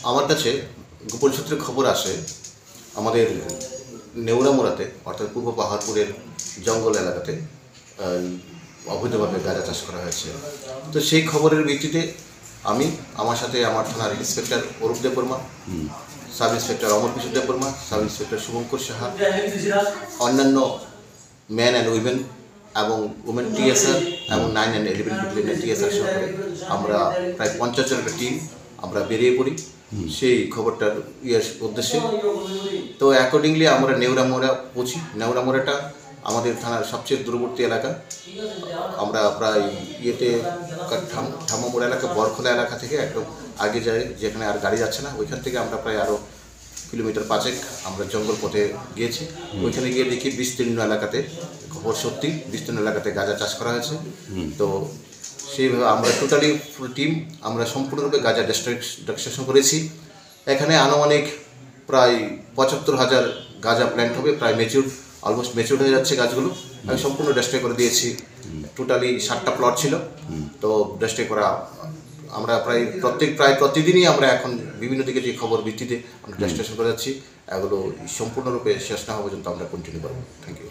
আমার কাছে গোপন সূত্রে খবর আসে আমাদের নেউরামোড়াতে অর্থাৎ পূর্ব পাহাড়পুরের জঙ্গল এলাকাতে অবৈধভাবে গাঁজা চাষ করা হয়েছে। তো সেই খবরের ভিত্তিতে আমি আমার সাথে আমার থানার inspector Arup Debbarma, sub inspector Amar Kishore Debbarma, sub inspector Shubhankar Saha, অন্যান্য ম্যান অ্যান্ড উইমেন এবং উমেন টিএসআর এবং 9 and 11 ব্যাটালিয়নের টিএসআর সহকারে আমরা প্রায় 50 জনের একটা টিম আমরা বেরিয়ে পড়ি সেই খবরটার উদ্দেশ্যে। তো অ্যাকর্ডিংলি আমরা নেউরামোড়া পৌঁছি। নেউরামোড়াটা আমাদের থানার সবচেয়ে দূরবর্তী এলাকা। আমরা প্রায় ঠামামোড়া এলাকা, বরখোলা এলাকা থেকে একদম আগে যাই, যেখানে আর গাড়ি যাচ্ছে না। ওইখান থেকে আমরা প্রায় আরও কিলোমিটার 5 আমরা জঙ্গল পথে গিয়েছি। ওইখানে গিয়ে দেখি বিস্তীর্ণ এলাকাতে, খবর সত্যি বিস্তীর্ণ এলাকাতে গাঁজা চাষ করা হয়েছে। তো সেইভাবে আমরা টোটালি ফুল টিম আমরা সম্পূর্ণরূপে গাঁজা ডিস্ট্রাকশন করেছি। এখানে আনুমানিক প্রায় 75,000 গাঁজা প্ল্যান্ট হবে, প্রায় অলমোস্ট ম্যাচিউর হয়ে যাচ্ছে গাছগুলো। আমি সম্পূর্ণ ডিস্ট্রয় করে দিয়েছি। টোটালি 7টা প্লট ছিল, তো ডিস্ট্রয় করা আমরা প্রায় প্রতিদিনই আমরা এখন বিভিন্ন দিকে যে খবর ভিত্তিতে আমরা ডিস্ট্রাকশন করে যাচ্ছি। এগুলো সম্পূর্ণরূপে শেষ না হওয়া পর্যন্ত আমরা কন্টিনিউ করবো। Thank you.